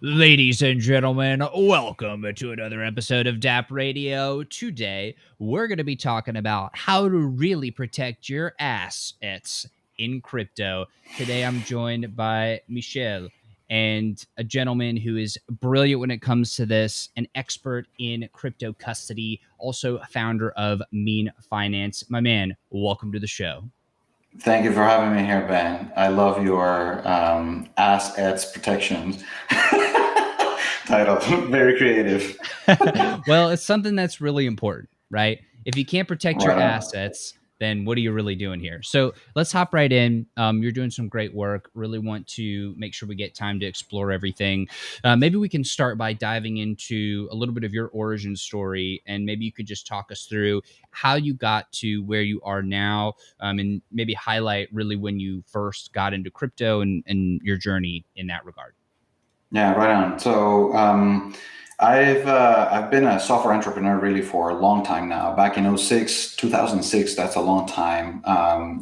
Ladies and gentlemen, welcome to another episode of DappRadio. Today, we're going to be talking about how to really protect your assets in crypto. Today, I'm joined by Michel and a gentleman who is brilliant when it comes to this, an expert in crypto custody, also a founder of Mean Finance. My man, welcome to the show. Thank you for having me here, Ben. I love your assets protections title. Very creative. Well, it's something that's really important, right? If you can't protect your Right on. assets, then what are you really doing here? So let's hop right in. You're doing some great work. Really want to make sure we get time to explore everything. Maybe we can start by diving into a little bit of your origin story, and maybe you could just talk us through how you got to where you are now, and maybe highlight really when you first got into crypto and your journey in that regard. Yeah, right on. So I've been a software entrepreneur really for a long time now. Back in 2006, that's a long time.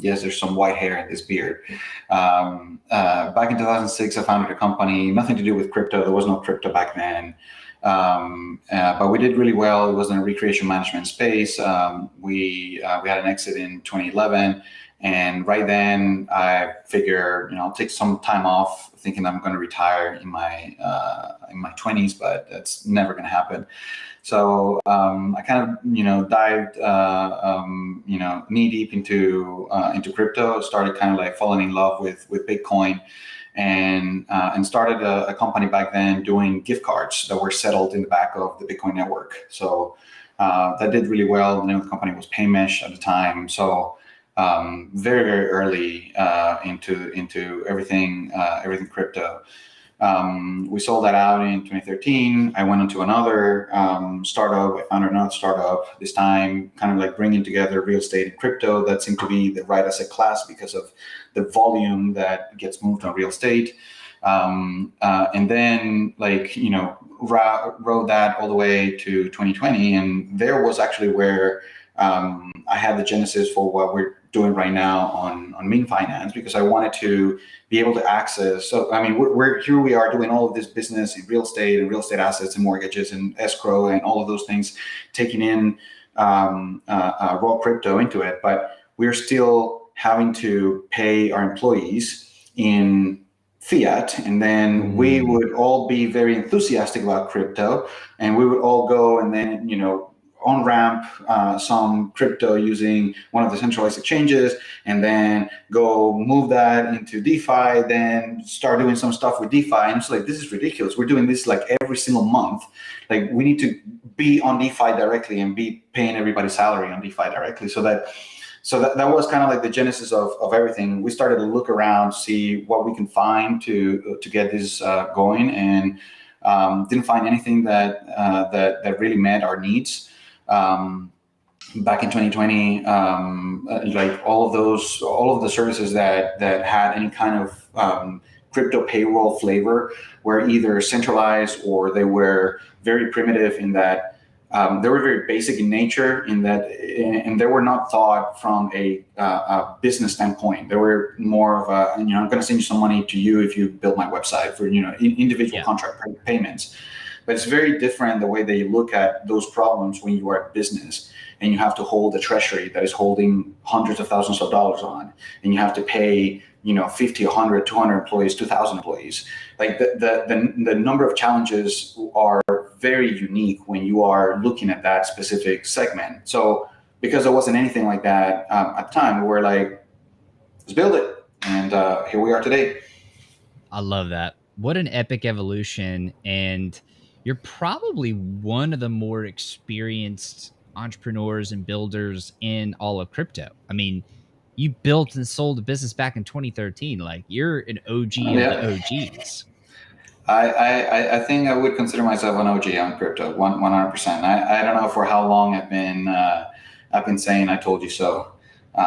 Yes, there's some white hair in this beard. Back in 2006, I founded a company, nothing to do with crypto. There was no crypto back then. But we did really well. It was in a recreation management space. We had an exit in 2011. And right then I figured, I'll take some time off, thinking I'm going to retire in my 20s, but that's never going to happen. So I kind of, dived, knee deep into crypto. Started kind of like falling in love with Bitcoin, and started a company back then doing gift cards that were settled in the back of the Bitcoin network. So that did really well. The name of the company was Paymesh at the time. So very, very early into everything crypto. We sold that out in 2013. I went into another startup. I founded another startup, this time kind of like bringing together real estate and crypto. That seemed to be the right asset class because of the volume that gets moved on real estate. And then rode that all the way to 2020. And there was actually where I had the genesis for what we're doing right now on Mean Finance, because I wanted to be able to access. So, I mean, we're here, we are doing all of this business in real estate and real estate assets and mortgages and escrow and all of those things, taking in raw crypto into it. But we're still having to pay our employees in fiat. And then we would all be very enthusiastic about crypto, and we would all go and then, on ramp some crypto using one of the centralized exchanges, and then go move that into DeFi, then start doing some stuff with DeFi. And it's like, this is ridiculous. We're doing this like every single month. Like, we need to be on DeFi directly and be paying everybody's salary on DeFi directly. So that was kind of like the genesis of everything. We started to look around, see what we can find to get this going, and didn't find anything that really met our needs. Back in 2020, like all of the services that had any kind of crypto payroll flavor were either centralized, or they were very primitive in that they were very basic in nature, and they were not thought from a business standpoint. They were more of a, I'm going to send you some money to you if you build my website for, individual contract payments. But it's very different the way that you look at those problems when you are a business and you have to hold a treasury that is holding hundreds of thousands of dollars on, and you have to pay, 50, 100, 200 employees, 2,000 employees. Like the number of challenges are very unique when you are looking at that specific segment. So because there wasn't anything like that at the time, we were like, let's build it. And here we are today. I love that. What an epic evolution. And you're probably one of the more experienced entrepreneurs and builders in all of crypto. I mean, you built and sold a business back in 2013. Like, you're an OG of the OGs. I think I would consider myself an OG on crypto, 100%. I don't know for how long I've been saying I told you so to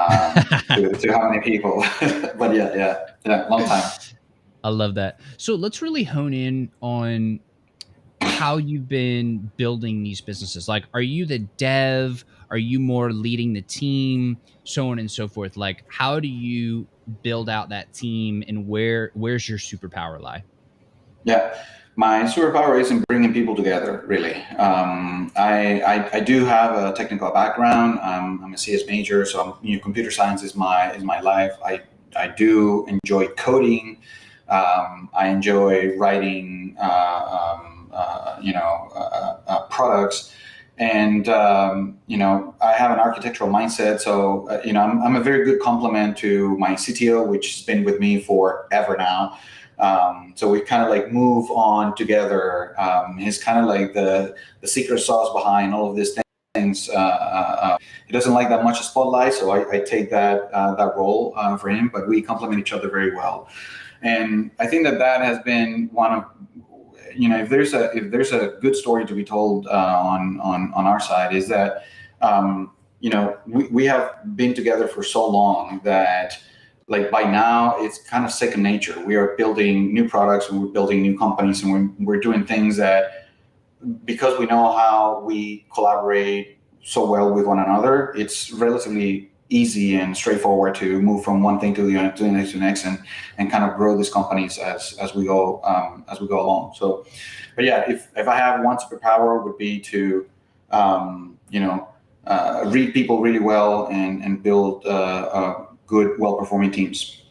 how many people, but yeah, long time. I love that. So let's really hone in on how you've been building these businesses. Like, are you the dev? Are you more leading the team? So on and so forth. Like, how do you build out that team, and where's your superpower lie? Yeah. My superpower is in bringing people together, really. I do have a technical background. I'm a CS major, so computer science is my life. I do enjoy coding. I enjoy writing, products, and I have an architectural mindset. So I'm a very good complement to my CTO, which has been with me forever now. So we kind of like move on together. He's kind of like the secret sauce behind all of these things. He doesn't like that much spotlight, so I take that role for him. But we complement each other very well, and I think that has been one of if there's a good story to be told on our side is that we have been together for so long that, like, by now it's kind of second nature. We are building new products and we're building new companies, and we're doing things that, because we know how we collaborate so well with one another, it's relatively easy and straightforward to move from one thing to the next and kind of grow these companies as we go along. So, but yeah, if I have one superpower, it would be to read people really well and build good, well-performing teams.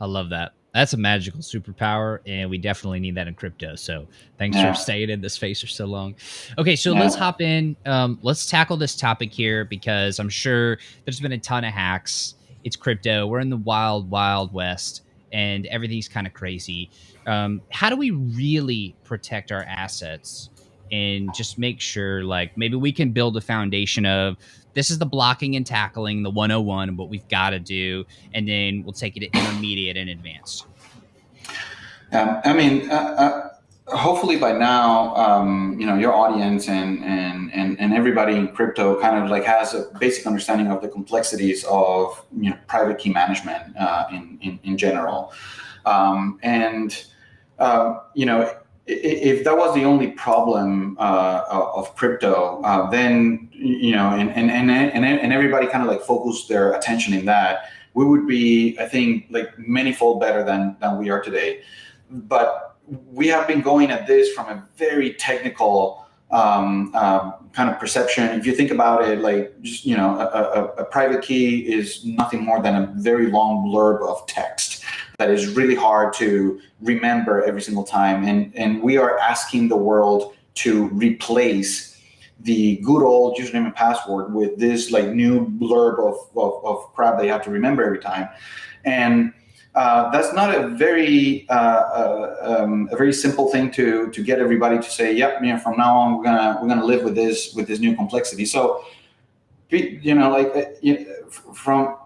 I love that. That's a magical superpower, and we definitely need that in crypto. So thanks for staying in this space for so long. Okay, so let's hop in. Let's tackle this topic here, because I'm sure there's been a ton of hacks. It's crypto. We're in the wild, wild west, and everything's kind of crazy. How do we really protect our assets and just make sure, like, maybe we can build a foundation of, this is the blocking and tackling, the 101, what we've got to do, and then we'll take it to intermediate and advanced. Hopefully by now, your audience and everybody in crypto kind of like has a basic understanding of the complexities of private key management in general, if that was the only problem of crypto, then and everybody kind of like focused their attention in that, we would be, I think, like manyfold better than we are today. But we have been going at this from a very technical kind of perception. If you think about it, like, just a private key is nothing more than a very long blurb of text that is really hard to remember every single time. And we are asking the world to replace the good old username and password with this like new blurb of crap that you have to remember every time. And that's not a very simple thing to get everybody to say, yep, from now on we're gonna live with this new complexity. So, from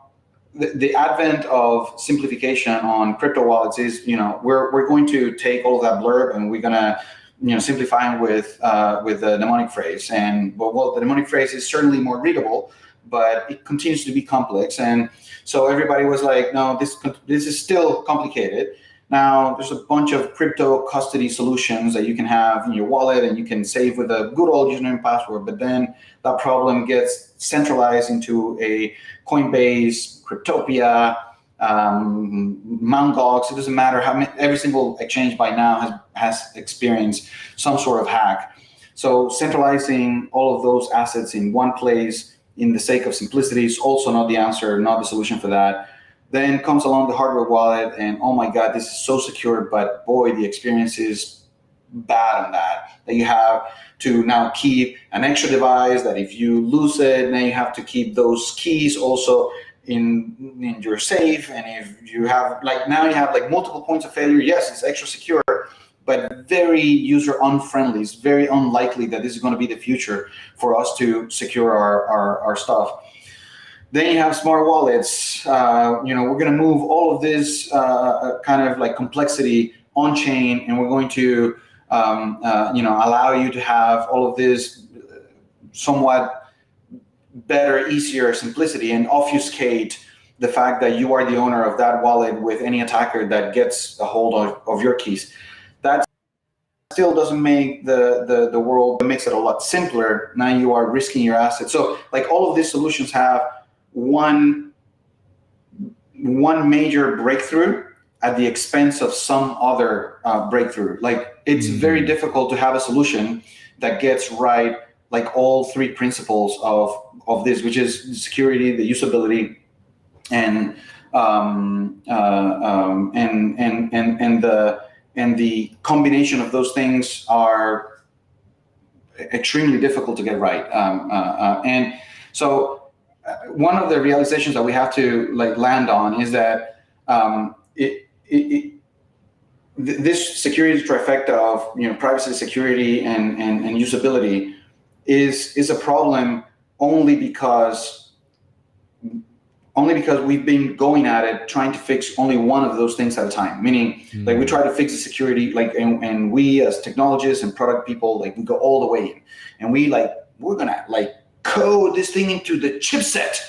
the advent of simplification on crypto wallets is, we're going to take all of that blurb and we're gonna simplify them with the mnemonic phrase. And well, the mnemonic phrase is certainly more readable, but it continues to be complex. And so everybody was like, no, this is still complicated. Now there's a bunch of crypto custody solutions that you can have in your wallet, and you can save with a good old username and password. But then that problem gets centralized into a Coinbase, Cryptopia, Mt. Gox. It doesn't matter how many, every single exchange by now has experienced some sort of hack. So centralizing all of those assets in one place, in the sake of simplicity, is also not the answer, not the solution for that. Then comes along the hardware wallet, and oh my God, this is so secure, but boy, the experience is bad on that you have to now keep an extra device that if you lose it, then you have to keep those keys also in your safe. And if you have now you have multiple points of failure, yes, it's extra secure, but very user unfriendly. It's very unlikely that this is going to be the future for us to secure our stuff. Then you have smart wallets. We're going to move all of this kind of complexity on chain, and we're going to allow you to have all of this somewhat better, easier simplicity, and obfuscate the fact that you are the owner of that wallet with any attacker that gets a hold of your keys. That still doesn't make the world, it makes it a lot simpler. Now you are risking your assets. So all of these solutions have one major breakthrough, at the expense of some other breakthrough. Like it's very difficult to have a solution that gets right like all three principles of this, which is security, the usability, and the combination of those things are extremely difficult to get right. And so one of the realizations that we have to like land on is that this security trifecta of privacy, security, and usability is a problem only because we've been going at it trying to fix only one of those things at a time. Meaning, like we try to fix the security, like and we as technologists and product people, like we go all the way in, and we're gonna like code this thing into the chipset,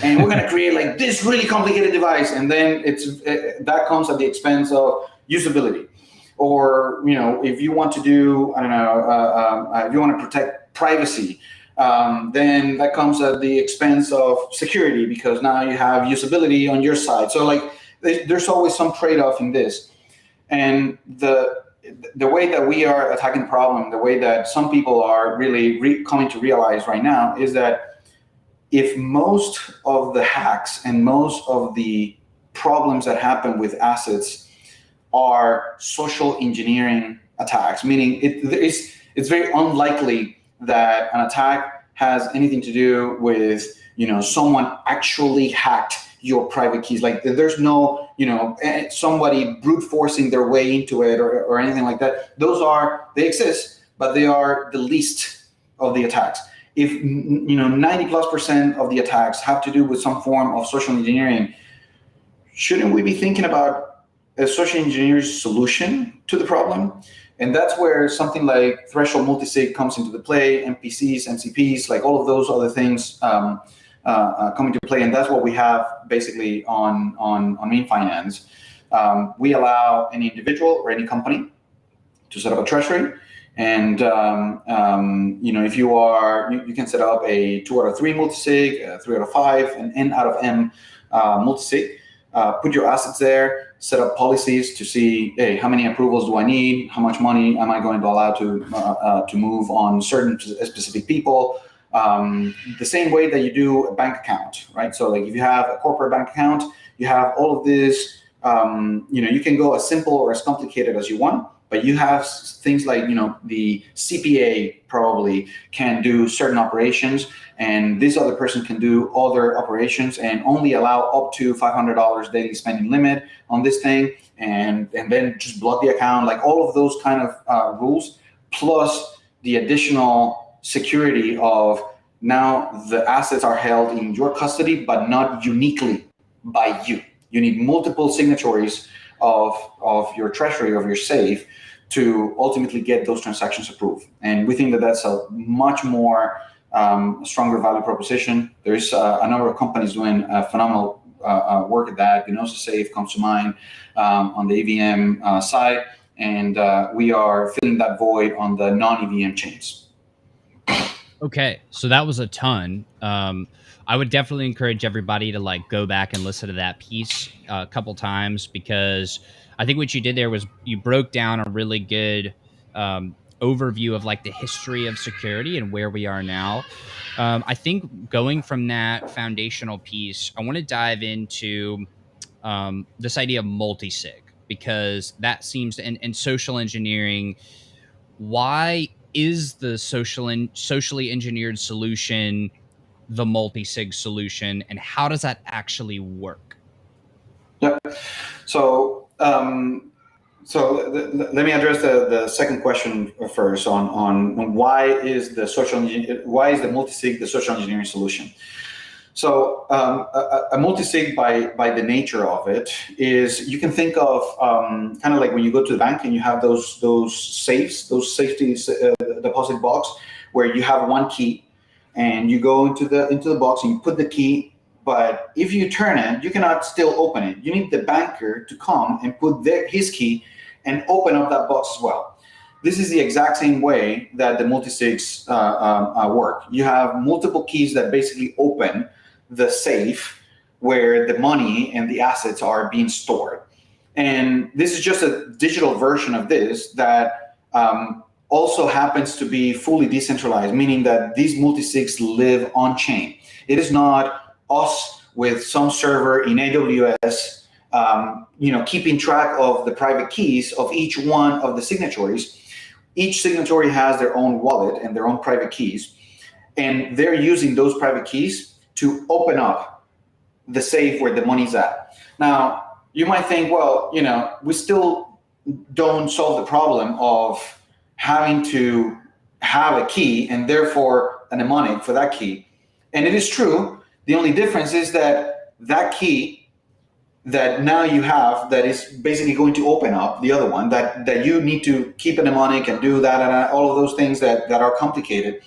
and we're gonna create like this really complicated device, and then that comes at the expense of usability. Or if you want to do if you want to protect privacy, then that comes at the expense of security, because now you have usability on your side. So like there's always some trade-off in this. And the way that we are attacking the problem, the way that some people are really coming to realize right now, is that if most of the hacks and most of the problems that happen with assets are social engineering attacks, meaning it's very unlikely that an attack has anything to do with someone actually hacked your private keys. Like there's no somebody brute forcing their way into it or anything like that. They exist, but they are the least of the attacks. If 90+% of the attacks have to do with some form of social engineering, shouldn't we be thinking about a social engineering solution to the problem? And that's where something like threshold multisig comes into the play, MPCs, MCPs, like all of those other things come into play. And that's what we have basically on Mean Finance. We allow any individual or any company to set up a treasury. And if you can set up a 2 out of 3 multisig, 3 out of 5, an N out of M multisig. Put your assets there, set up policies to see, hey, how many approvals do I need? How much money am I going to allow to move on certain specific people? The same way that you do a bank account, right? So like if you have a corporate bank account, you have all of this, you can go as simple or as complicated as you want, but you have things like, the CPA probably can do certain operations, and this other person can do other operations and only allow up to $500 daily spending limit on this thing, and then just block the account, like all of those kind of rules, plus the additional security of now the assets are held in your custody, but not uniquely by you. You need multiple signatories of your treasury, of your safe, to ultimately get those transactions approved. And we think that that's a much more stronger value proposition. There's a number of companies doing phenomenal work at that. Gnosis Safe comes to mind on the EVM side, and we are filling that void on the non-EVM chains. Okay, so that was a ton. I would definitely encourage everybody to go back and listen to that piece a couple times, because I think what you did there was you broke down a really good overview of the history of security and where we are now. I think going from that foundational piece, I want to dive into this idea of multisig, because that seems to, and social engineering. Why is the socially engineered solution the multisig solution, and how does that actually work? Yeah. So let me address the second question first on why is the multisig the social engineering solution. So a multisig by the nature of it is, you can think of kind of like when you go to the bank and you have those safes, those safety deposit box, where you have one key and you go into the box and you put the key, but if you turn it, you cannot still open it. You need the banker to come and put his key and open up that box as well. This is the exact same way that the multisigs work. You have multiple keys that basically open the safe where the money and the assets are being stored. And this is just a digital version of this that also happens to be fully decentralized, meaning that these multisigs live on chain. It is not us with some server in AWS, keeping track of the private keys of each one of the signatories. Each signatory has their own wallet and their own private keys, and they're using those private keys to open up the safe where the money's at. Now, you might think, well, we still don't solve the problem of having to have a key and therefore a mnemonic for that key. And it is true. The only difference is that that key that now you have that is basically going to open up the other one, that you need to keep a mnemonic and do that and all of those things that are complicated.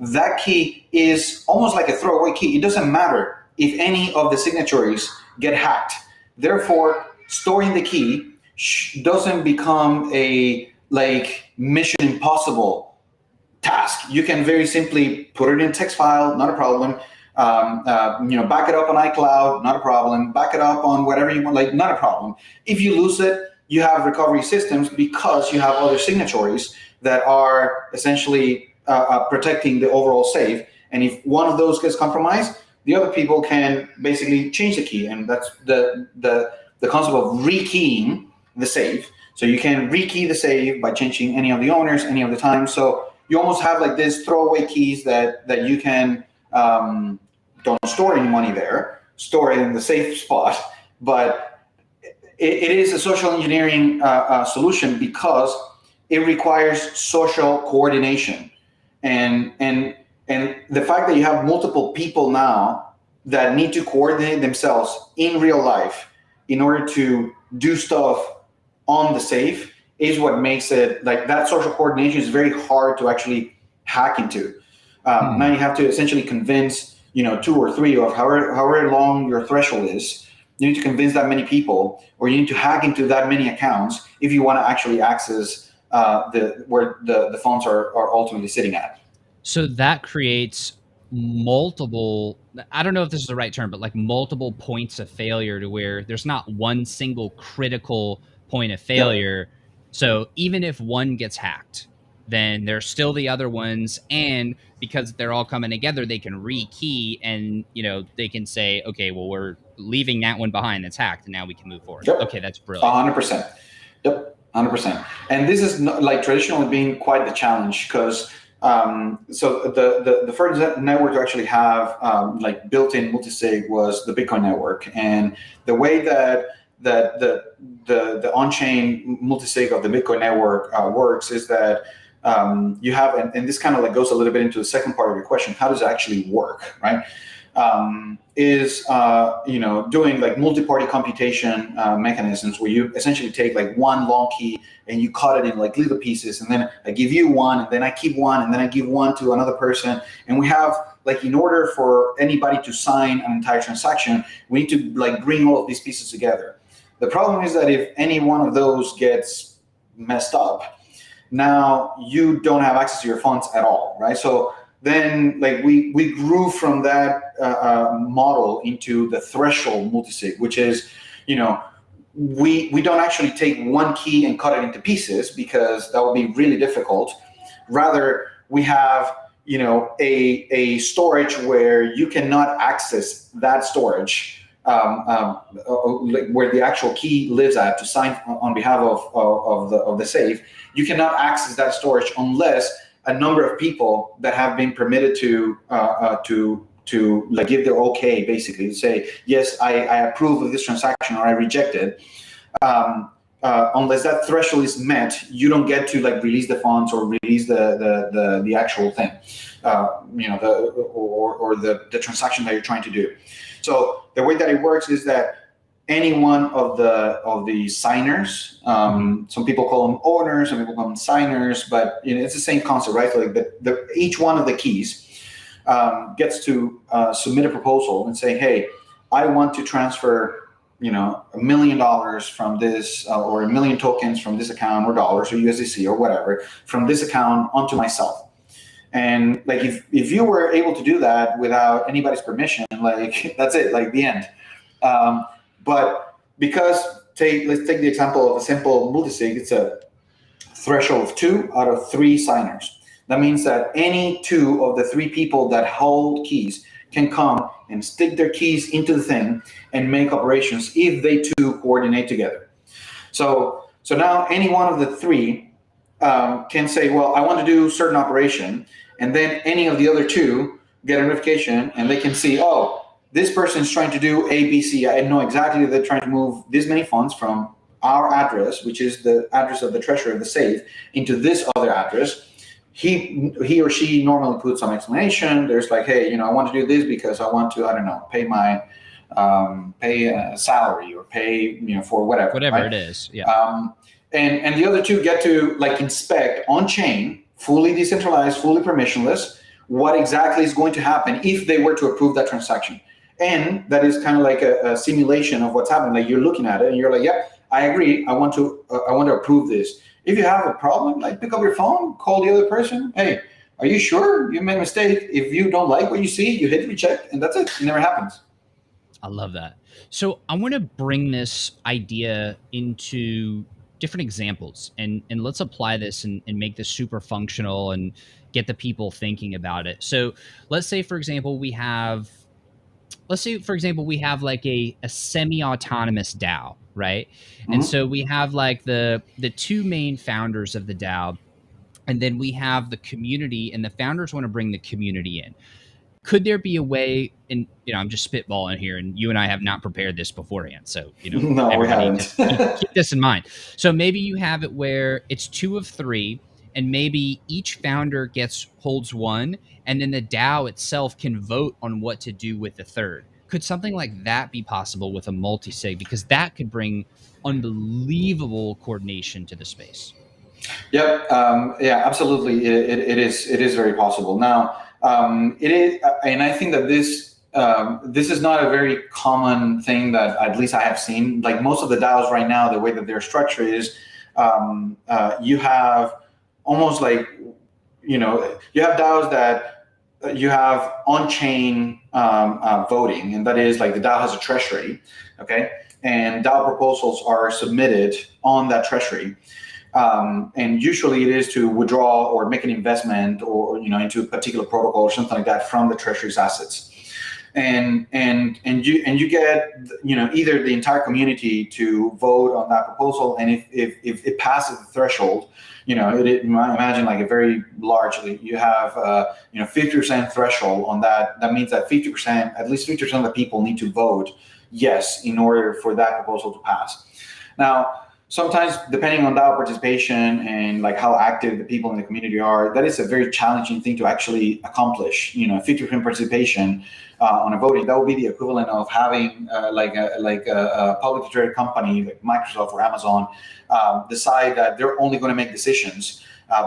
That key is almost like a throwaway key. It doesn't matter if any of the signatories get hacked. Therefore, storing the key doesn't become a mission impossible task. You can very simply put it in a text file, not a problem. Back it up on iCloud, not a problem. Back it up on whatever you want, not a problem. If you lose it, you have recovery systems because you have other signatories that are essentially protecting the overall safe. And if one of those gets compromised, the other people can basically change the key, and that's the concept of rekeying the safe. So you can rekey the safe by changing any of the owners, any of the time. So you almost have this throwaway keys that you can don't store any money there, store it in the safe spot. But it is a social engineering solution because it requires social coordination, and the fact that you have multiple people now that need to coordinate themselves in real life in order to do stuff on the safe is what makes it that social coordination is very hard to actually hack into. Now you have to essentially convince 2 or 3 of however long your threshold is. You need to convince that many people, or you need to hack into that many accounts if you want to actually access where the funds are ultimately sitting at. So that creates multiple, I don't know if this is the right term, but multiple points of failure to where there's not one single critical point of failure. Yep. So even if one gets hacked, then there's still the other ones. And because they're all coming together, they can rekey and, they can say, okay, well, we're leaving that one behind that's hacked, and now we can move forward. Yep. Okay, that's brilliant. 100%. Yep, 100%. And this is traditionally being quite the challenge because so the first network to actually have built-in multisig was the Bitcoin network, and the way that the on-chain multisig of the Bitcoin network works is that you have, and this kind of goes a little bit into the second part of your question, how does it actually work, right? Doing multi-party computation mechanisms where you essentially take one long key and you cut it in little pieces, and then I give you one, and then I keep one, and then I give one to another person, and we have in order for anybody to sign an entire transaction, we need to bring all of these pieces together. The problem is that if any one of those gets messed up, now you don't have access to your funds at all, right? So then we grew from that model into the threshold multisig, which is, we don't actually take one key and cut it into pieces because that would be really difficult. Rather, we have, a storage where you cannot access that storage, where the actual key lives at to sign on behalf of the safe. You cannot access that storage unless a number of people that have been permitted to give their okay, basically to say, yes, I approve of this transaction or I reject it. Unless that threshold is met, you don't get to release the funds or release the actual thing, the transaction that you're trying to do. So the way that it works is that any one of the signers, some people call them owners, some people call them signers, but it's the same concept, right? So each one of the keys gets to submit a proposal and say, hey, I want to transfer $1 million from this or 1 million tokens from this account, or dollars or USDC or whatever, from this account onto myself. And if you were able to do that without anybody's permission, that's it, the end. But because let's take the example of a simple multisig. It's a threshold of 2 out of 3 signers. That means that any 2 of the 3 people that hold keys can come and stick their keys into the thing and make operations if they 2 coordinate together. So now any one of the 3 can say, well, I want to do certain operation, and then any of the other 2 get a notification and they can see, oh, this person is trying to do A, B, C. I know exactly that they're trying to move this many funds from our address, which is the address of the treasurer of the safe, into this other address. He or she normally puts some explanation. There's like, hey, I want to do this because I want to, I don't know, pay my salary or pay, for whatever. Whatever right? it is, yeah. And the other 2 get to like inspect on chain, fully decentralized, fully permissionless, what exactly is going to happen if they were to approve that transaction. And that is kind of like a simulation of what's happening. Like you're looking at it and you're like, yeah, I agree. I want to approve this. If you have a problem, like pick up your phone, call the other person. Hey, are you sure you made a mistake? If you don't like what you see, you hit reject, and that's it. It never happens. I love that. So I want to bring this idea into different examples, and let's apply this and make this super functional and get the people thinking about it. So let's say, for example, we have like a semi-autonomous DAO, right? Mm-hmm. And so we have like the 2 main founders of the DAO, and then we have the community, and the founders want to bring the community in. Could there be a way, and I'm just spitballing here, and you and I have not prepared this beforehand, so no, we haven't. keep this in mind. So maybe you have it where it's 2 of 3, and maybe each founder holds 1, and then the DAO itself can vote on what to do with the third. Could something like that be possible with a multisig? Because that could bring unbelievable coordination to the space. Yep. Yeah, absolutely. It is very possible. Now, it is, and I think that this is not a very common thing that at least I have seen. Like most of the DAOs right now, the way that they're structured is you have almost like, you have DAOs that you have on-chain voting, and that is like the DAO has a treasury, okay? And DAO proposals are submitted on that treasury. And usually it is to withdraw or make an investment or, into a particular protocol or something like that from the treasury's assets. And you get, either the entire community to vote on that proposal. And if it passes the threshold, imagine like a very largely, you have, 50% threshold on that. That means that at least 50% of the people need to vote yes in order for that proposal to pass. Now, sometimes, depending on DAO participation and like how active the people in the community are, that is a very challenging thing to actually accomplish. 50% participation on a voting, that would be the equivalent of having like a publicly traded company like Microsoft or Amazon decide that they're only going to make decisions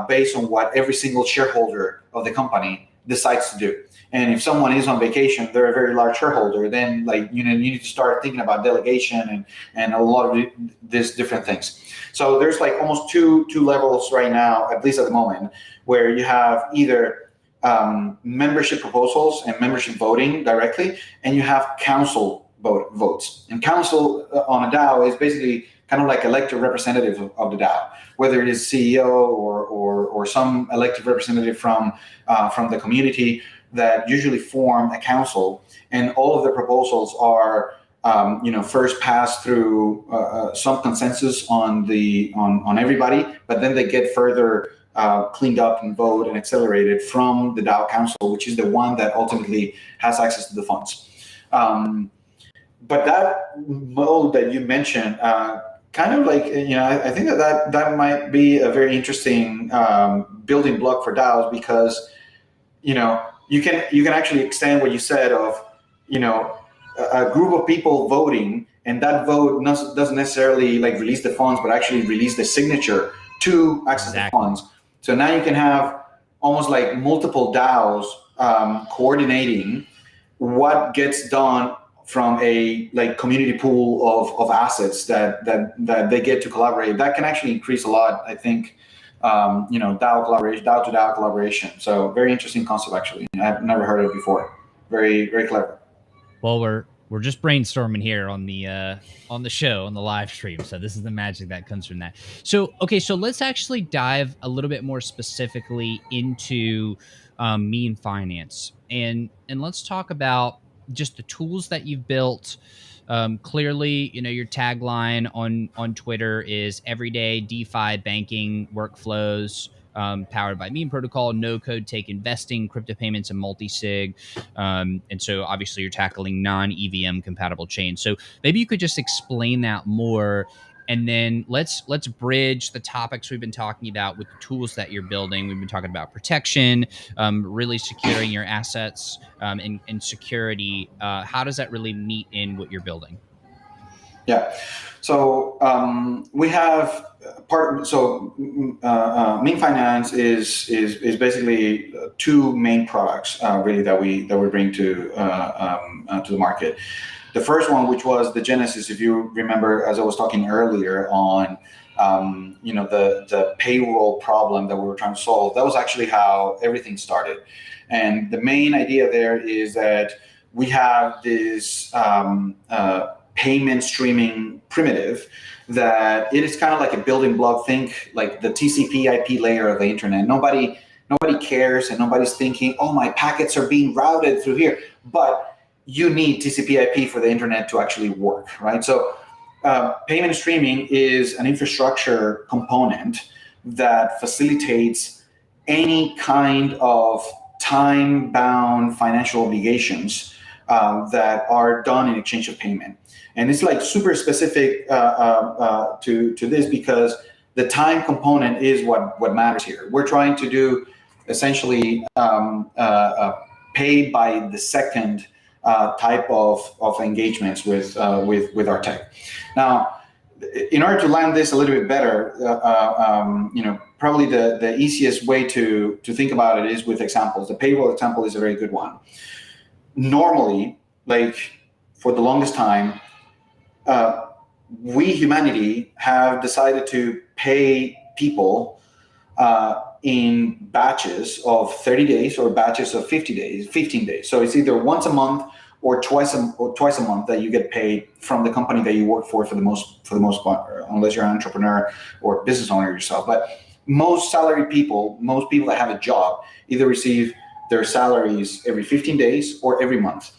based on what every single shareholder of the company decides to do. And if someone is on vacation, they're a very large shareholder, then you need to start thinking about delegation and a lot of these different things. So there's like almost two levels right now, at least at the moment, where you have either membership proposals and membership voting directly, and you have council votes. And council on a DAO is basically kind of like elected representative of the DAO, whether it is CEO or some elected representative from the community that usually form a council, and all of the proposals are first passed through some consensus on everybody, but then they get further cleaned up and voted and accelerated from the DAO council, which is the one that ultimately has access to the funds. But that mode that you mentioned, kind of like, I think that might be a very interesting building block for DAOs, because you can actually extend what you said of a group of people voting, and that vote doesn't necessarily like release the funds, but actually release the signature to access the funds. So now you can have almost like multiple DAOs coordinating what gets done from a like community pool of assets that they get to collaborate. That can actually increase a lot, I think. DAO collaboration, DAO to DAO collaboration. So very interesting concept, actually. I've never heard of it before. Very, very clever. Well, we're we're just brainstorming here on the show, on the live stream. So this is the magic that comes from that. So okay, so let's actually dive a little bit more specifically into meme finance, and let's talk about just the tools that you've built. Clearly, your tagline on Twitter is everyday DeFi banking workflows, powered by meme protocol, no code take investing, crypto payments, and multisig. And so obviously you're tackling non-EVM compatible chains. So maybe you could just explain that more. And then let's bridge the topics we've been talking about with the tools that you're building. We've been talking about protection, really securing your assets, and security. How does that really meet in what you're building? Yeah. So we have meme finance is basically two main products really that we bring to the market. The first one, which was the genesis, if you remember, as I was talking earlier on, the payroll problem that we were trying to solve. That was actually how everything started. And the main idea there is that we have this payment streaming primitive that it is kind of like a building block. Think like the TCP/IP layer of the internet. Nobody cares, and nobody's thinking, oh, my packets are being routed through here. But you need TCP/IP for the internet to actually work, right? So payment streaming is an infrastructure component that facilitates any kind of time-bound financial obligations that are done in exchange of payment. And it's like super specific to this, because the time component is what matters here. We're trying to do essentially pay by the second type of engagements with our tech. Now, in order to land this a little bit better, probably the easiest way to think about it is with examples. The payroll example is a very good one. Normally, like for the longest time, we humanity have decided to pay people in batches of 30 days or batches of 15 days. So it's either once a month or twice a month that you get paid from the company that you work for the most part, unless you're an entrepreneur or business owner yourself. But most salaried people, most people that have a job, either receive their salaries every 15 days or every month.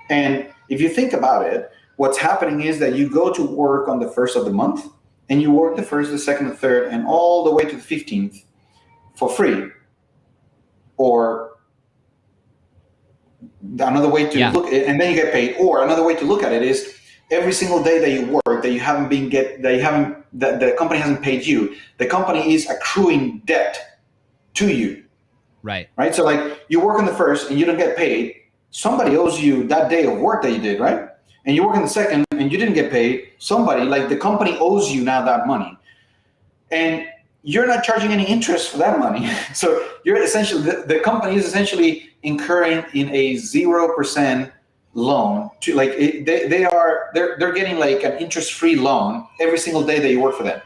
And if you think about it, what's happening is that you go to work on the first of the month, and you work the first, the second, the third, and all the way to the 15th for free. Or another way to look at it, and then you get paid. Or another way to look at it is every single day that you work that the company hasn't paid you, the company is accruing debt to you. Right. So like you work on the first and you don't get paid, somebody owes you that day of work that you did, right? And you work on the second and you didn't get paid, somebody, like the company owes you now that money. And you're not charging any interest for that money. So you're essentially, the company is essentially incurring in a 0% loan to like, they're getting like an interest-free loan every single day that you work for them.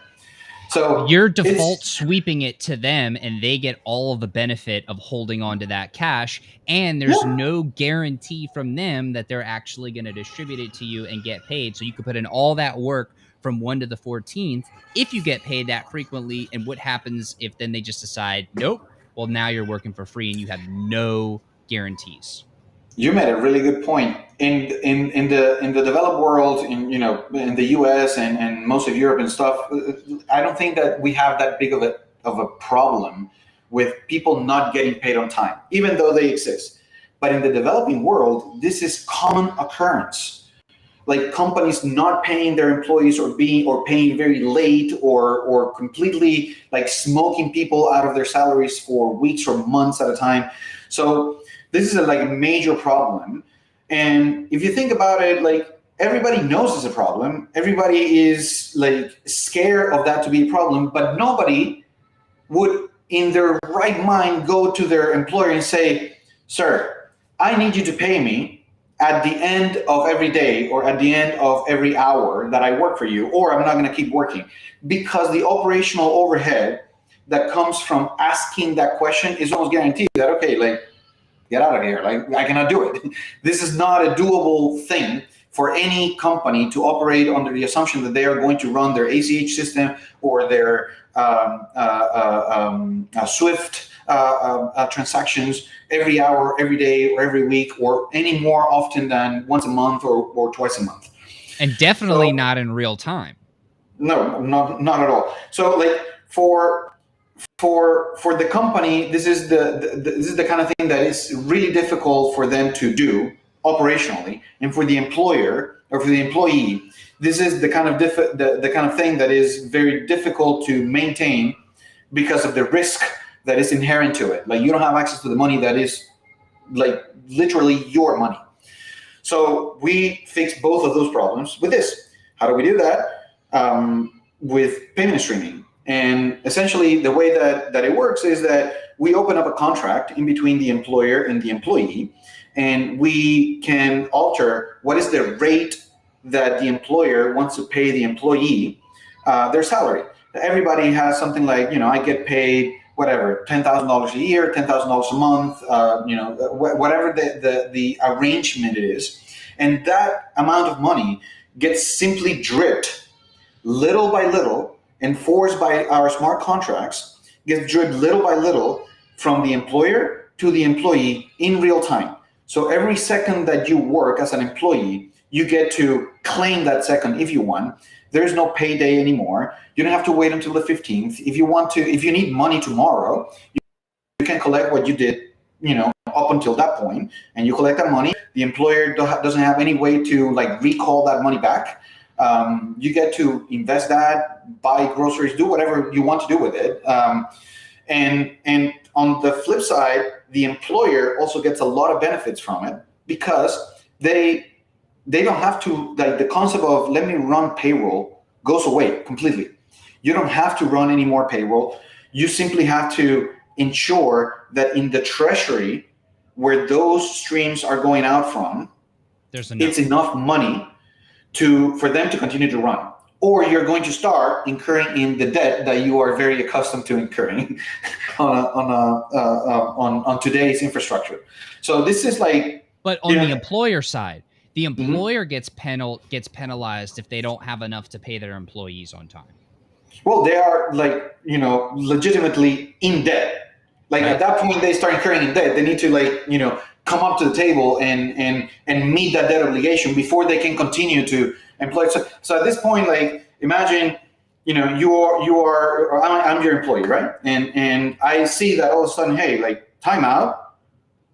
So you're default sweeping it to them, and they get all of the benefit of holding on to that cash. And there's no guarantee from them that they're actually going to distribute it to you and get paid. So you could put in all that work from 1 to the 14th if you get paid that frequently. And what happens if then they just decide, nope, well, now you're working for free and you have no guarantees. You made a really good point. In the developed world, in the US and most of Europe and stuff, I don't think that we have that big of a problem with people not getting paid on time, even though they exist. But in the developing world, this is common occurrence. Like companies not paying their employees or paying very late or completely like smoking people out of their salaries for weeks or months at a time. So this is a major problem. And if you think about it, like everybody knows it's a problem. Everybody is like scared of that to be a problem, but nobody would in their right mind go to their employer and say, sir, I need you to pay me at the end of every day or at the end of every hour that I work for you, or I'm not going to keep working. Because the operational overhead that comes from asking that question is almost guaranteed that, okay, like, get out of here. Like, I cannot do it. This is not a doable thing for any company to operate under the assumption that they are going to run their ACH system or their Swift transactions every hour, every day, or every week, or any more often than once a month or twice a month. And definitely not in real time. No, not at all. So like for the company, this is the kind of thing that is really difficult for them to do operationally, and for the employer or for the employee, this is the kind of the kind of thing that is very difficult to maintain because of the risk that is inherent to it. Like, you don't have access to the money that is like literally your money. So we fix both of those problems with this. How do we do that? With payment streaming. And essentially the way that it works is that we open up a contract in between the employer and the employee, and we can alter what is the rate that the employer wants to pay the employee their salary. Everybody has something like, I get paid whatever, $10,000 a year, $10,000 a month, whatever the arrangement it is. And that amount of money gets simply dripped little by little, enforced by our smart contracts, gets dripped little by little from the employer to the employee in real time. So every second that you work as an employee, you get to claim that second if you want. There's no payday anymore. You don't have to wait until the 15th. If you need money tomorrow, you can collect what you did, up until that point, and you collect that money. The employer doesn't have any way to like recall that money back. You get to invest that, buy groceries, do whatever you want to do with it. And on the flip side, the employer also gets a lot of benefits from it, because they don't have to, like, the concept of let me run payroll goes away completely. You don't have to run any more payroll. You simply have to ensure that in the treasury where those streams are going out from, it's enough money for them to continue to run. Or you're going to start incurring in the debt that you are very accustomed to incurring on today's infrastructure. So this is like, but on the employer side, the employer gets penalized if they don't have enough to pay their employees on time. Well, they are like, legitimately in debt. Like, right. At that point, they start incurring in debt. They need to come up to the table and meet that debt obligation before they can continue to employ. So at this point, like, imagine, I'm your employee, right? And I see that all of a sudden, hey, like, time out.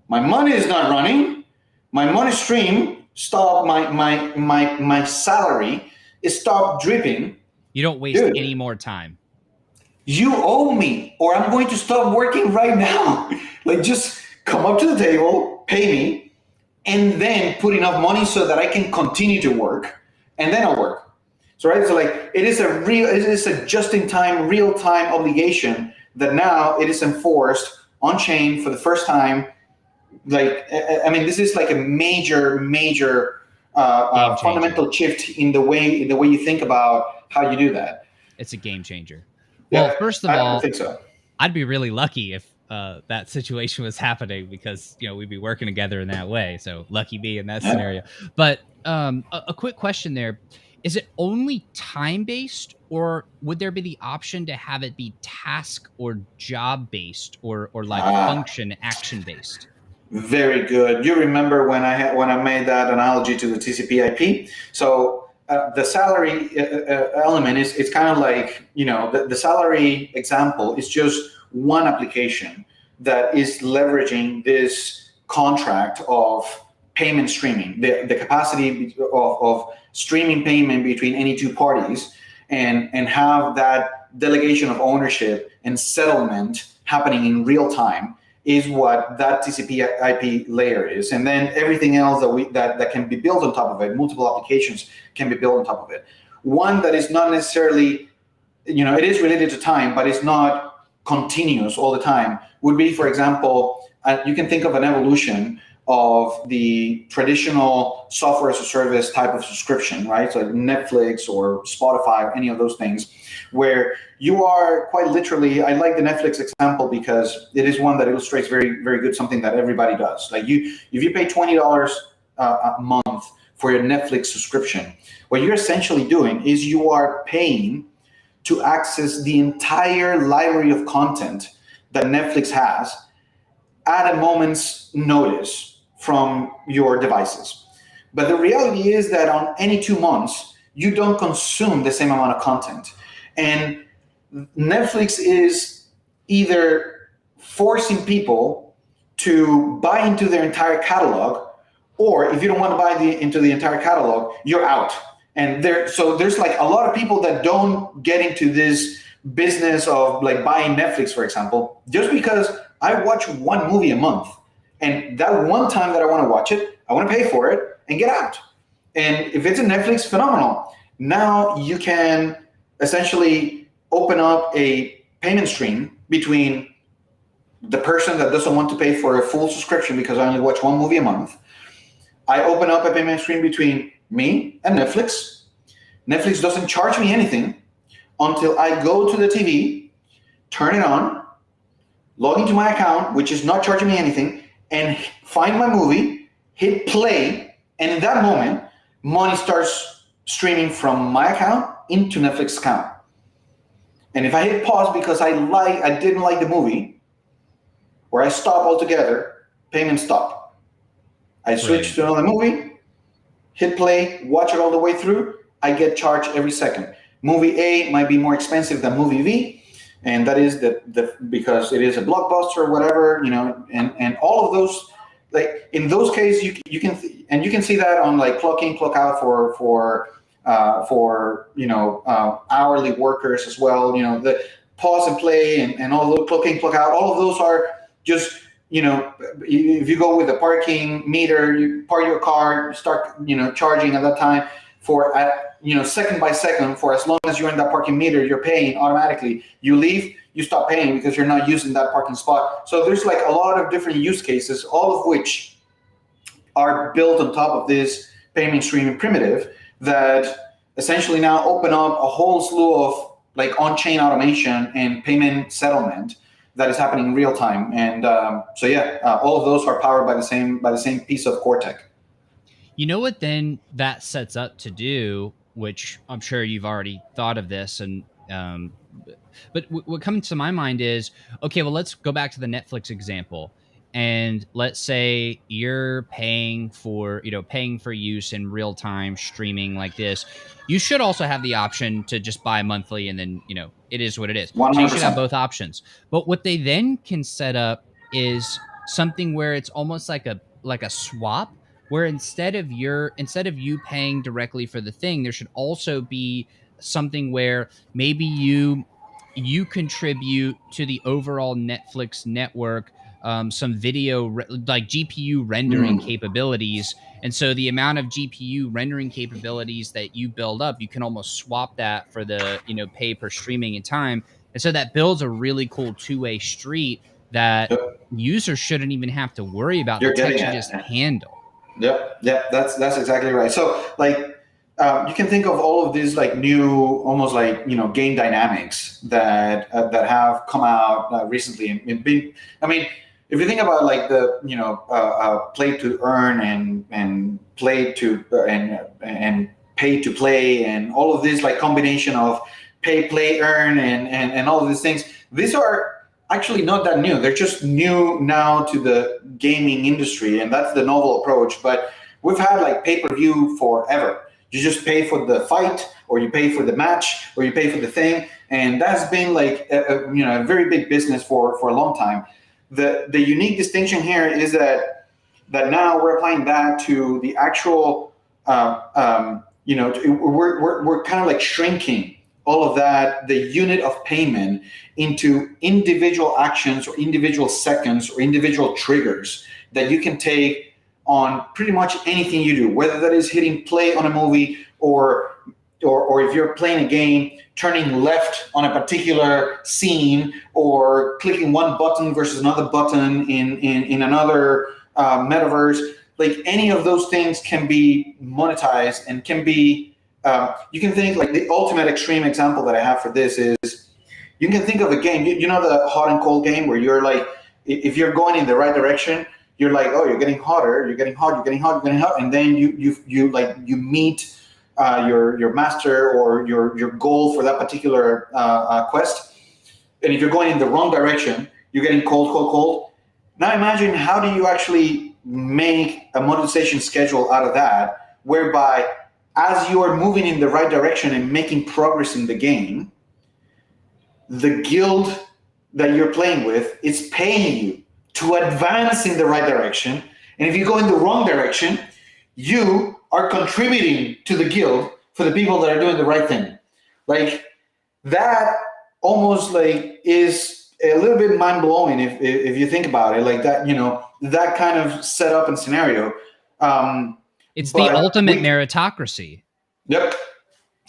My money is not running. My money stream stopped. My salary is stopped dripping. You don't waste any more time. You owe me, or I'm going to stop working right now. Like, just come up to the table, pay me, and then put enough money so that I can continue to work, and then I'll work. So, right? So, like, it is a just-in-time, real-time obligation that now it is enforced on-chain for the first time. Like, I mean, this is like a major fundamental shift in the way you think about how you do that. It's a game changer. Yeah, well, first of all, I think so. I'd be really lucky if that situation was happening, because we'd be working together in that way. So lucky me in that scenario. But a quick question there: is it only time based, or would there be the option to have it be task or job based, or like function action based? Very good. You remember when I made that analogy to the TCP/IP? So the salary element it's kind of like, the salary example is just one application that is leveraging this contract of payment streaming, the capacity of streaming payment between any two parties, and have that delegation of ownership and settlement happening in real time, is what that TCP/IP layer is. And then everything else that can be built on top of it, multiple applications can be built on top of it. One that is not necessarily, it is related to time, but it's not continuous all the time, would be, for example, you can think of an evolution of the traditional software as a service type of subscription, right? So like Netflix or Spotify or any of those things, where you are quite literally, I like the Netflix example because it is one that illustrates very, very good something that everybody does. Like if you pay $20 a month for your Netflix subscription. What you're essentially doing is you are paying to access the entire library of content that Netflix has at a moment's notice from your devices. But the reality is that on any 2 months, you don't consume the same amount of content. And Netflix is either forcing people to buy into their entire catalog, or if you don't want to buy into the entire catalog, you're out. And there's like a lot of people that don't get into this business of like buying Netflix, for example, just because I watch one movie a month, and that one time that I want to watch it, I want to pay for it and get out. And if it's a Netflix, phenomenal. Now you can essentially open up a payment stream between the person that doesn't want to pay for a full subscription because I only watch one movie a month. I open up a payment stream between me and Netflix. Netflix doesn't charge me anything until I go to the TV, turn it on, log into my account, which is not charging me anything, and find my movie, hit play, and in that moment, money starts streaming from my account into Netflix account. And if I hit pause because I didn't like the movie, or I stop altogether, payment stop. I switch to another movie, hit play, watch it all the way through, I get charged every second. Movie A might be more expensive than movie V, and that is because it is a blockbuster or whatever, and all of those, like in those cases, you can see that on like clock in, clock out for hourly workers as well. The pause and play and all those clock in, clock out, all of those are just, if you go with the parking meter, you park your car, you start, charging at that time for, second by second, for as long as you're in that parking meter, you're paying automatically. You leave, you stop paying because you're not using that parking spot. So there's like a lot of different use cases, all of which are built on top of this payment streaming primitive that essentially now open up a whole slew of like on-chain automation and payment settlement that is happening in real time. And all of those are powered by the same piece of core tech. You know what then that sets up to do, which I'm sure you've already thought of this, and but what comes to my mind is, okay, well, let's go back to the Netflix example. And let's say you're paying for use in real time streaming like this. You should also have the option to just buy monthly, and then, it is what it is. 100%. So you should have both options. But what they then can set up is something where it's almost like a swap, where instead of you paying directly for the thing, there should also be something where maybe you contribute to the overall Netflix network some video like GPU rendering capabilities. And so the amount of GPU rendering capabilities that you build up, you can almost swap that for the, pay per streaming and time. And so that builds a really cool two-way street that users shouldn't even have to worry about. The tech should just handle. Yep. That's exactly right. So like, you can think of all of these like new, almost like, game dynamics that have come out recently and been, if you think about like the play to earn and play to and pay to play and all of this like combination of pay, play, earn and all of these things, these are actually not that new. They're just new now to the gaming industry, and that's the novel approach. But we've had like pay-per-view forever. You just pay for the fight, or you pay for the match, or you pay for the thing, and that's been like a very big business for a long time. The unique distinction here is that now we're applying that to the actual, we're kind of like shrinking all of that, the unit of payment, into individual actions or individual seconds or individual triggers that you can take on pretty much anything you do, whether that is hitting play on a movie or if you're playing a game, turning left on a particular scene, or clicking one button versus another button in another metaverse. Like any of those things can be monetized and can be, you can think like the ultimate extreme example that I have for this is, you can think of a game, the hot and cold game where you're like, if you're going in the right direction, you're like, oh, you're getting hotter, you're getting hot, you're getting hot, you're getting hot, and then you meet your master or your goal for that particular quest. And if you're going in the wrong direction, you're getting cold, cold, cold. Now imagine, how do you actually make a monetization schedule out of that, whereby as you are moving in the right direction and making progress in the game, the guild that you're playing with is paying you to advance in the right direction. And if you go in the wrong direction, you are contributing to the guild for the people that are doing the right thing. Like, that almost like is a little bit mind blowing if you think about it, like that, that kind of setup and scenario. It's the ultimate meritocracy. Yep,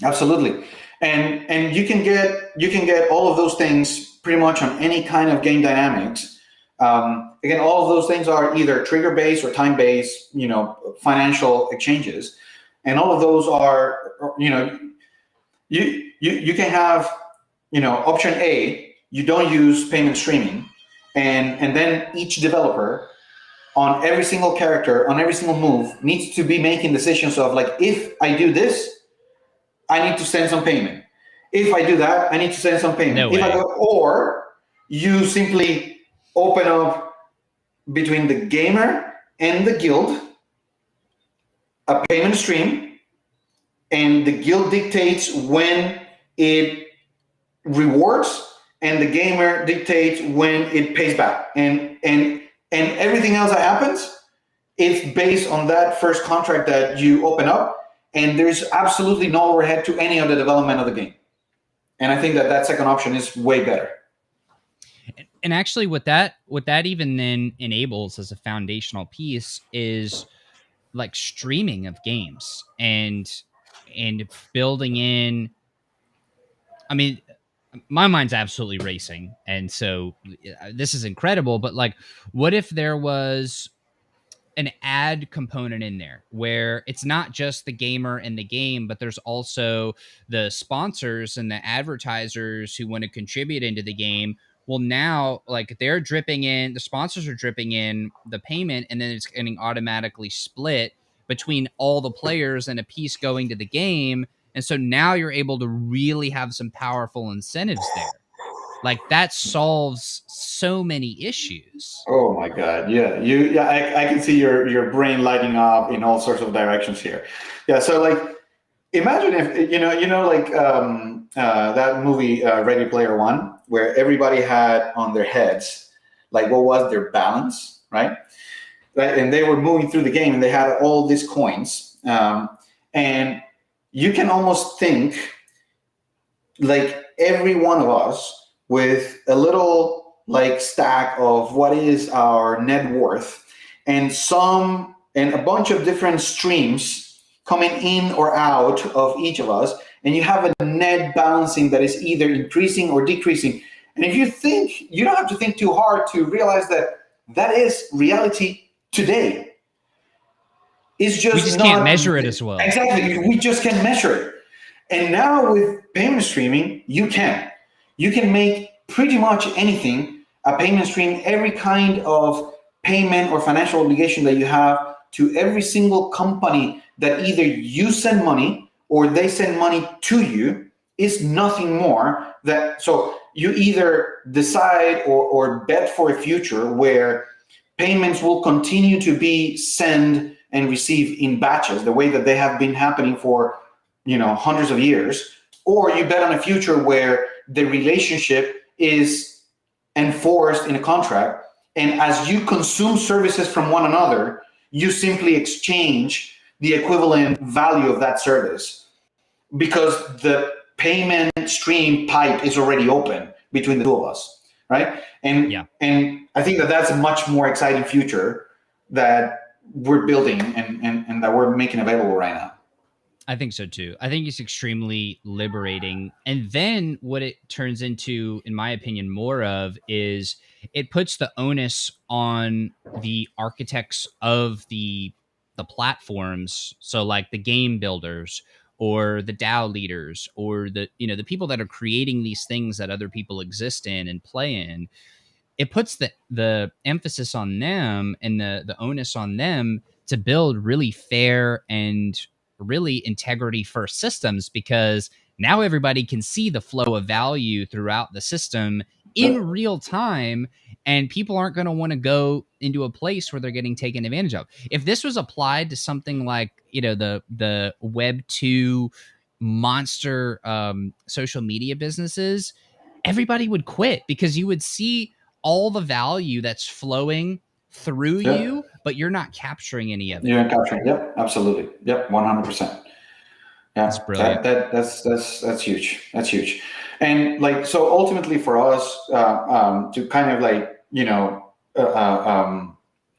absolutely. And you can get all of those things pretty much on any kind of game dynamics. Again, all of those things are either trigger based or time based, financial exchanges, and all of those are, you can have, option A, you don't use payment streaming, and then each developer on every single character, on every single move, needs to be making decisions of, like, if I do this, I need to send some payment. If I do that, I need to send some payment. Or you simply open up between the gamer and the guild a payment stream, and the guild dictates when it rewards, and the gamer dictates when it pays back. And everything else that happens, it's based on that first contract that you open up, and there's absolutely no overhead to any of the development of the game. And I think that second option is way better. And actually, what that even then enables as a foundational piece is like streaming of games and building in. I mean, my mind's absolutely racing, and so this is incredible. But like, what if there was an ad component in there where it's not just the gamer and the game, but there's also the sponsors and the advertisers who want to contribute into the game? Well, now, like, they're dripping in, the sponsors are dripping in the payment, and then it's getting automatically split between all the players and a piece going to the game. And so now you're able to really have some powerful incentives there. Like, that solves so many issues. Oh my God! Yeah, I can see your brain lighting up in all sorts of directions here. Yeah, so like, imagine if like that movie Ready Player One, where everybody had on their heads like what was their balance, right? And they were moving through the game, and they had all these coins, and you can almost think like every one of us with a little like stack of what is our net worth, and a bunch of different streams coming in or out of each of us, and you have a net balancing that is either increasing or decreasing. And if you think, you don't have to think too hard to realize that is reality today. It's just we just can't measure it as well. Exactly, we just can't measure it. And now with payment streaming, you can make pretty much anything a payment stream. Every kind of payment or financial obligation that you have to every single company that either you send money or they send money to you is nothing more that, so you either decide or bet for a future where payments will continue to be sent and received in batches, the way that they have been happening for hundreds of years, or you bet on a future where the relationship is enforced in a contract, and as you consume services from one another, you simply exchange the equivalent value of that service, because the payment stream pipe is already open between the two of us, right? And I think that that's a much more exciting future that we're building and that we're making available right now. I think so too. I think it's extremely liberating. And then what it turns into, in my opinion, more of is it puts the onus on the architects of the platforms. So like the game builders or the DAO leaders or the people that are creating these things that other people exist in and play in. it puts the emphasis on them and the onus on them to build really fair and really integrity first systems, because now everybody can see the flow of value throughout the system in Yep. real time, and people aren't going to want to go into a place where they're getting taken advantage of. If this was applied to something like, the Web 2 monster social media businesses, everybody would quit, because you would see all the value that's flowing through Yep. you, but you're not capturing any of it. You're capturing. Yep. Absolutely. Yep. 100%. It's Yeah, brilliant. that's huge. That's huge. And like, so ultimately for us, to kind of like,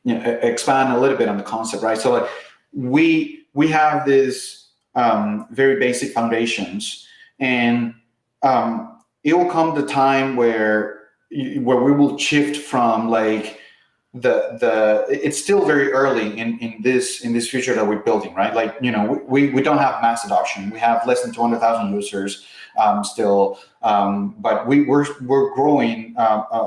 expand a little bit on the concept, right? So like, we have this very basic foundations, and it will come the time where we will shift from like it's still very early in this future that we're building, right? Like, we don't have mass adoption. We have less than 200,000 users still, but we're growing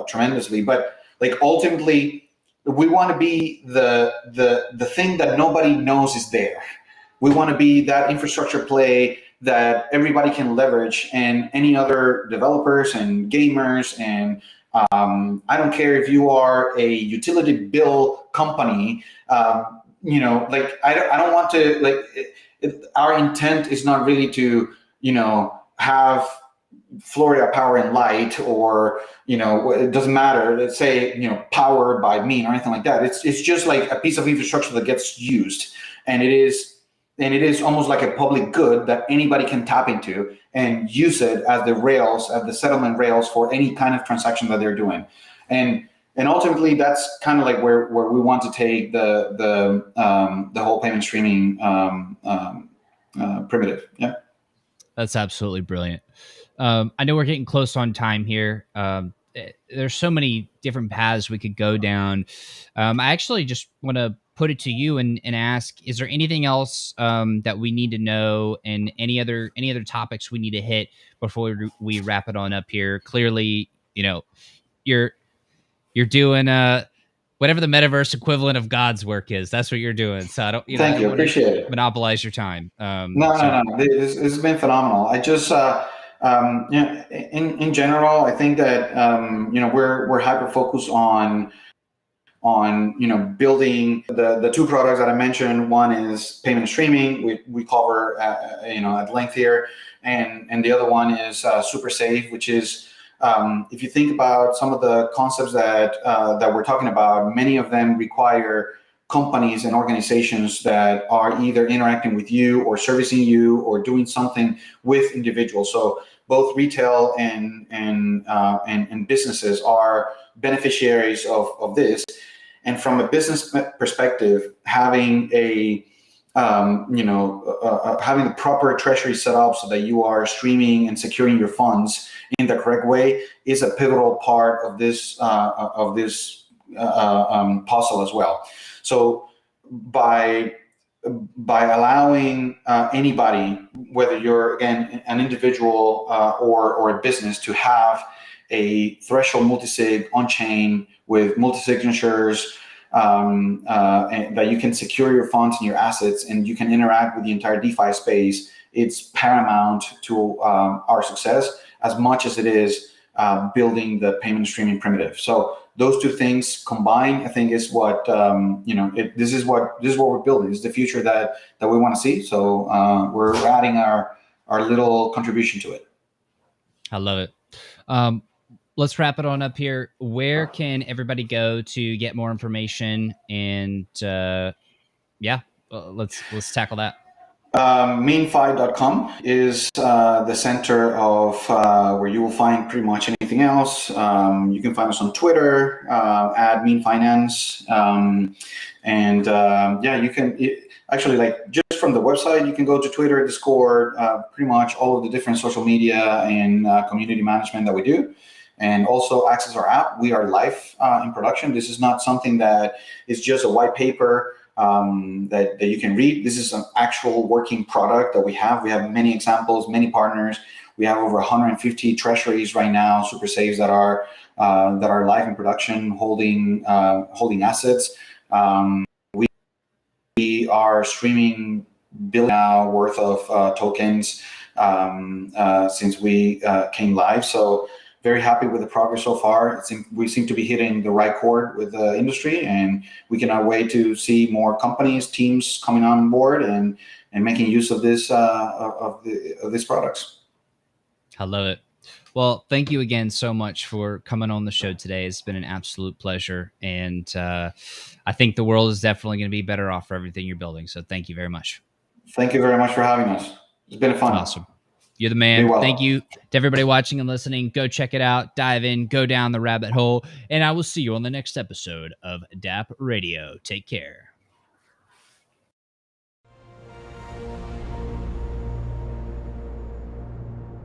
tremendously. But like, ultimately, we want to be the thing that nobody knows is there. We want to be that infrastructure play that everybody can leverage, and any other developers and gamers and I don't care if you are a utility bill company. Like, I don't want to, like, our intent is not really to have Florida Power and Light, or it doesn't matter. Let's say powered by me or anything like that. It's just like a piece of infrastructure that gets used, and it is almost like a public good that anybody can tap into and use it as the rails, as the settlement rails for any kind of transaction that they're doing. And ultimately, that's kind of like where we want to take the whole payment streaming primitive. Yeah. That's absolutely brilliant. I know we're getting close on time here. There's so many different paths we could go down. I actually just want to put it to you and ask, is there anything else that we need to know, and any other topics we need to hit before we wrap it on up here? Clearly, you're doing whatever the metaverse equivalent of God's work is. That's what you're doing. So I don't, Thank you. want to Appreciate it. monopolize your time. No. This has been phenomenal. I just, in general, I think that we're hyper focused on building the two products that I mentioned. One is payment and streaming. We cover at length here, and the other one is super safe, which is if you think about some of the concepts that we're talking about, many of them require companies and organizations that are either interacting with you or servicing you or doing something with individuals. So both retail and businesses are beneficiaries of this. And from a business perspective, having having the proper treasury set up so that you are streaming and securing your funds in the correct way is a pivotal part of this puzzle as well. So by allowing anybody, whether you're again an individual or a business, to have a threshold multisig on chain with multi-signatures, and that you can secure your funds and your assets, and you can interact with the entire DeFi space, it's paramount to our success as much as it is building the payment streaming primitive. So those two things combined, I think, is what this is what we're building. This is the future that we want to see. So we're adding our little contribution to it. I love it. Let's wrap it on up here. Where can everybody go to get more information? And let's tackle that. Meanfi.com is the center of where you will find pretty much anything else. You can find us on Twitter at meanfinance, you can actually, like, just from the website, you can go to Twitter, Discord, pretty much all of the different social media and community management that we do. And also access our app. We are live in production. This is not something that is just a white paper that you can read. This is an actual working product that we have. We have many examples, many partners. We have over 150 treasuries right now, super safes that are live in production, holding assets. We are streaming billion now worth of tokens since we came live. So very happy with the progress so far. We seem to be hitting the right chord with the industry, and we cannot wait to see more companies, teams coming on board and making use of this of these products. I love it. Well, thank you again so much for coming on the show today. It's been an absolute pleasure, and I think the world is definitely going to be better off for everything you're building. So thank you very much. Thank you very much for having us. It's been fun. Awesome. You're the man. Well. Thank you to everybody watching and listening. Go check it out. Dive in. Go down the rabbit hole. And I will see you on the next episode of DappRadio. Take care.